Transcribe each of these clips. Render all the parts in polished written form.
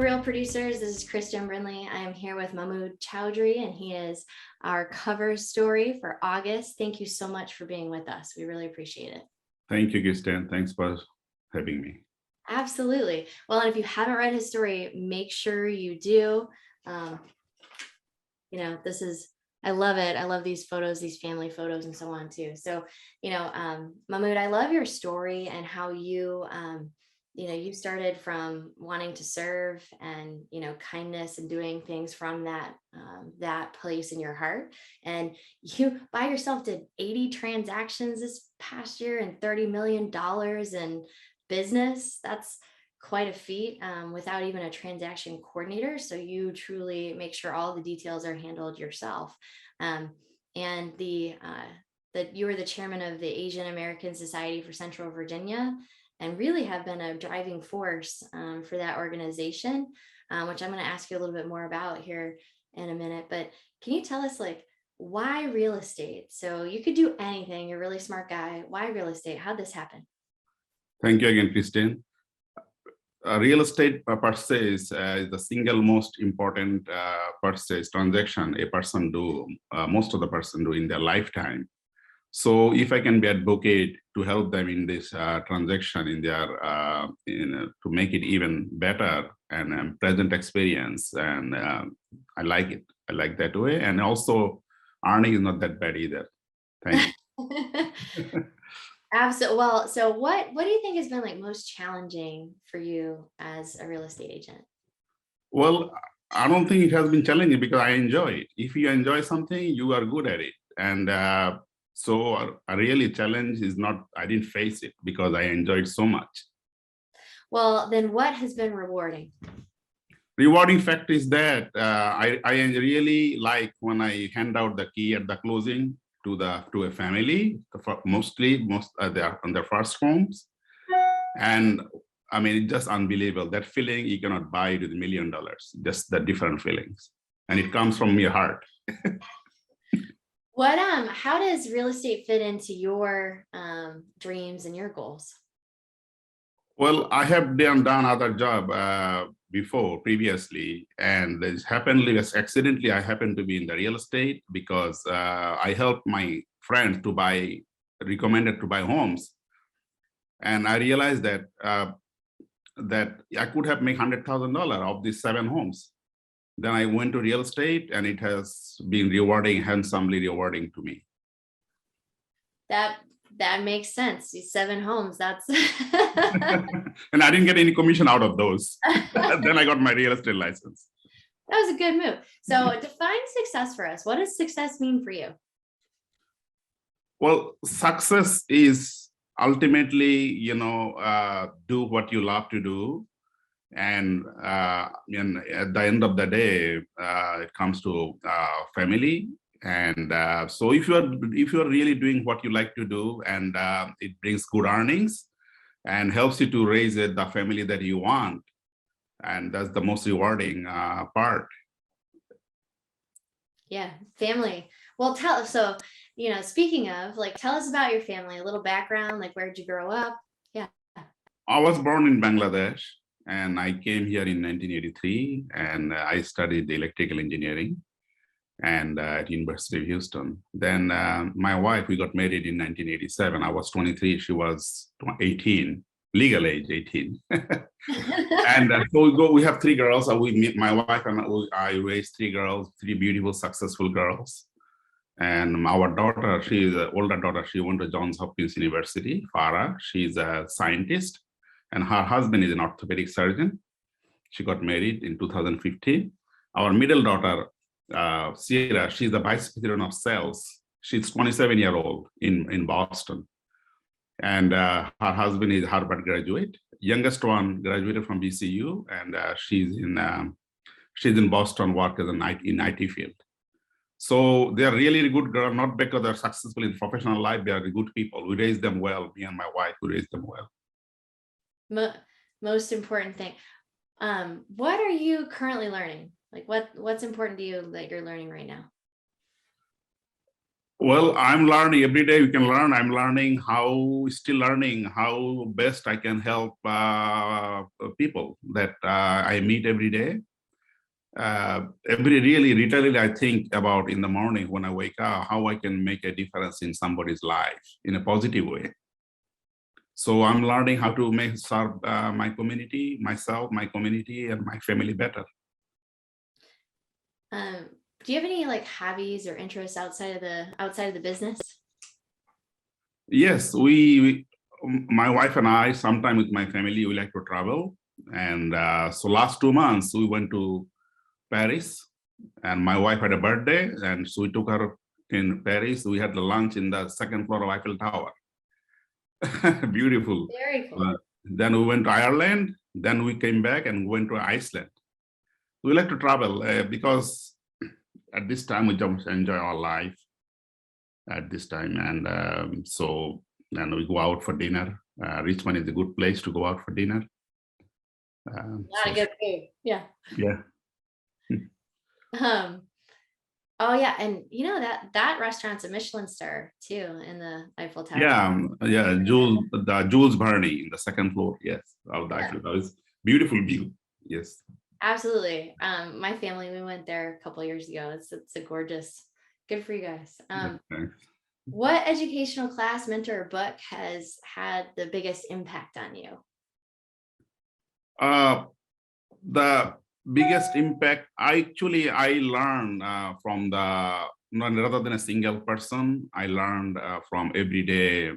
Real Producers. This is Kristen Brinley. I am here with Mahmud Chowdhury, and he is our cover story for August. Thank you so much for being with us. We really appreciate it. Thank you, Kristen. Thanks for having me. Absolutely. Well, and if you haven't read his story, make sure you do. This is, I love it. I love these photos, these family photos and so on too. So, Mahmud, I love your story and how you, you started from wanting to serve and, kindness and doing things from that place in your heart. And you by yourself did 80 transactions this past year and $30 million in business. That's quite a feat without even a transaction coordinator. So you truly make sure all the details are handled yourself. And that you were the chairman of the Asian American Society for Central Virginia, and really have been a driving force for that organization, which I'm going to ask you a little bit more about here in a minute. But can you tell us, why real estate? So you could do anything. You're a really smart guy. Why real estate? How'd this happen? Thank you again, Kristen. Real estate purchase is the single most important purchase transaction a person do, most of the person do in their lifetime. So if I can be advocate to help them in this transaction in their, to make it even better and present experience, and I like it. I like that way. And also earning is not that bad either. Thank you. Absolutely. Well, so what do you think has been most challenging for you as a real estate agent? Well, I don't think it has been challenging because I enjoy it. If you enjoy something, you are good at it. And so a really challenge is not, I didn't face it because I enjoyed so much. Well, then what has been rewarding? Rewarding fact is that I really like when I hand out the key at the closing to a family, most they are on their first homes. And I mean, it's just unbelievable. That feeling you cannot buy it with $1 million, just the different feelings. And it comes from your heart. How does real estate fit into your dreams and your goals? Well, I have done other job previously, and this happened accidentally. I happened to be in the real estate because I helped my friends recommended to buy homes, and I realized that that I could have made $100,000 of these 7 homes. Then I went to real estate, and it has been handsomely rewarding to me. That makes sense. These 7 homes, that's and I didn't get any commission out of those. Then I got my real estate license. That was a good move. So define success for us. What does success mean for you? Well, success is ultimately, do what you love to do. And at the end of the day, it comes to family. And so if you're really doing what you like to do, and it brings good earnings and helps you to raise the family that you want, and that's the most rewarding part. Yeah, family. Well, speaking of, tell us about your family, a little background, where did you grow up? Yeah. I was born in Bangladesh, and I came here in 1983, and I studied electrical engineering and at University of Houston. Then my wife, we got married in 1987. I was 23, she was 18, legal age 18. And so we have 3 girls. My wife and I raised 3 girls, 3 beautiful, successful girls. And our daughter, she's an older daughter, she went to Johns Hopkins University, Farah. She's a scientist, and her husband is an orthopedic surgeon. She got married in 2015. Our middle daughter, Sierra, she's the vice president of sales. She's 27-year-old in Boston. And her husband is Harvard graduate. Youngest one graduated from BCU, and she's in Boston, work as in IT field. So they're really good girls, not because they're successful in professional life, they are good people. We raised them well, me and my wife, we raised them well. Most important thing. What are you currently learning? What's important to you that you're learning right now? Well, I'm learning every day. You can learn. I'm learning how, still learning how best I can help people that I meet every day. Literally, I think about in the morning when I wake up, how I can make a difference in somebody's life in a positive way. So I'm learning how to make serve my community, myself, my community, and my family better. Um, do you have any like hobbies or interests outside of the business? Yes, my wife and I, sometime with my family, we like to travel. And so last 2 months, we went to Paris, and my wife had a birthday, and so we took her in Paris. We had the lunch in the second floor of Eiffel Tower. Beautiful. Very Uh, cool. then we went to Ireland. Then we came back and went to Iceland. We like to travel because at this time we just enjoy our life at this time, and then we go out for dinner. Richmond is a good place to go out for dinner. A lot So of good food. Yeah. yeah, Um, oh yeah, and you know that restaurant's a Michelin star too in the Eiffel Tower. yeah. Jules Verne in the second floor. Yes, of the Eiffel Tower. It's beautiful view. Yes. Absolutely. My family, we went there a couple years ago. It's a gorgeous, good for you guys. Yeah, thanks. What educational class, mentor, or book has had the biggest impact on you? Uh, the biggest impact I learned from the not rather than a single person. I learned from every day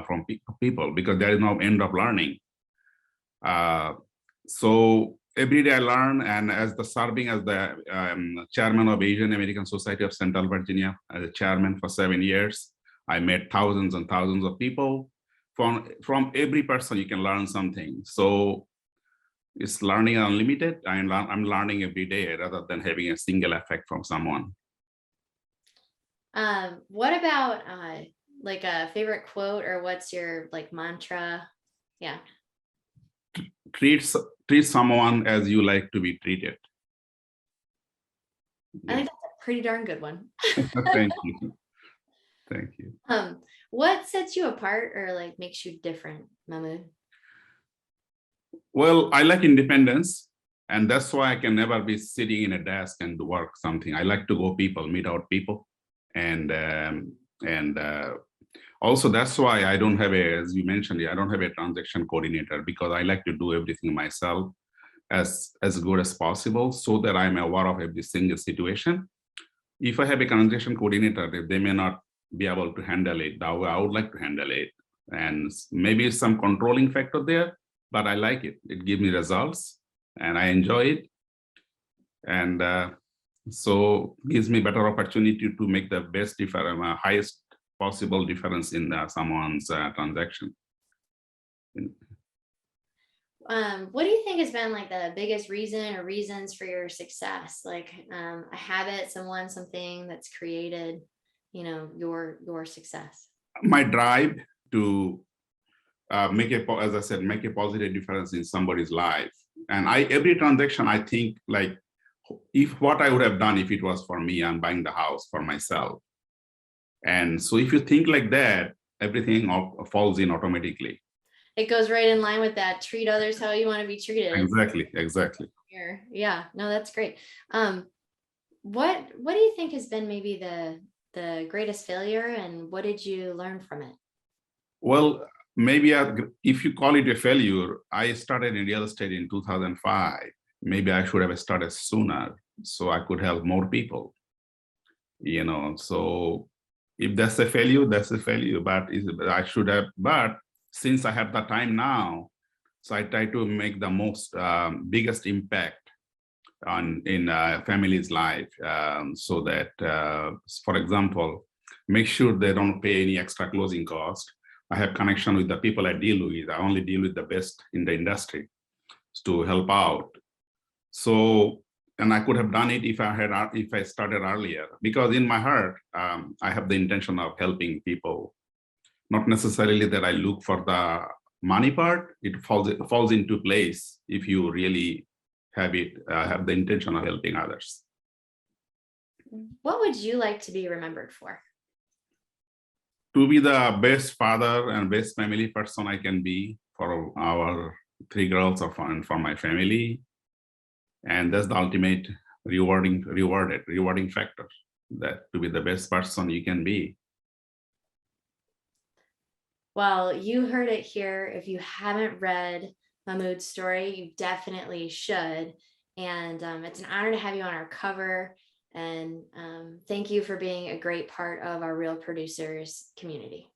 from people, because there is no end of learning. So every day I learn, and as the serving as the chairman of Asian American Society of Central Virginia, as a chairman for 7 years, I met thousands and thousands of people. From every person, you can learn something. So it's learning unlimited. I'm learning every day rather than having a single effect from someone. What about like a favorite quote or what's your like mantra? Yeah, Treat treat someone as you like to be treated. I Yes. think that's a pretty darn good one. Thank you. Thank you. What sets you apart or like makes you different, Mahmoud? Well, I like independence, and that's why I can never be sitting in a desk and work something. I like to go people, meet out people, and also that's why I don't have as you mentioned, I don't have a transaction coordinator, because I like to do everything myself as good as possible, so that I'm aware of every single situation. If I have a transaction coordinator, they may not be able to handle it the way I would like to handle it, and maybe some controlling factor there, but I like it. It gives me results, and I enjoy it, and so gives me better opportunity to make the best difference, highest possible difference in someone's transaction. What do you think has been like the biggest reason or reasons for your success? Like a habit, someone, something that's created, you know, your success. My drive to as I said, make a positive difference in somebody's life. And every transaction, I think like, if what I would have done if it was for me, I'm buying the house for myself. And so if you think like that, everything falls in automatically. It goes right in line with that. Treat others how you want to be treated. Exactly, exactly. Here. Yeah, no, that's great. What do you think has been maybe the greatest failure and what did you learn from it? Well, maybe if you call it a failure, I started in real estate in 2005. Maybe I should have started sooner so I could help more people. So if that's a failure, that's a failure. But I should have. But since I have the time now, so I try to make the most biggest impact in family's life, so that, for example, make sure they don't pay any extra closing cost. I have connection with the people I deal with. I only deal with the best in the industry to help out. So, and I could have done it if I started earlier, because in my heart, I have the intention of helping people. Not necessarily that I look for the money part. It falls into place if you really have the intention of helping others. What would you like to be remembered for? to be the best father and best family person I can be for our three girls and for my family. And that's the ultimate rewarding factor, that to be the best person you can be. Well, you heard it here. If you haven't read Mahmud's story, you definitely should. And it's an honor to have you on our cover. And thank you for being a great part of our Real Producers community.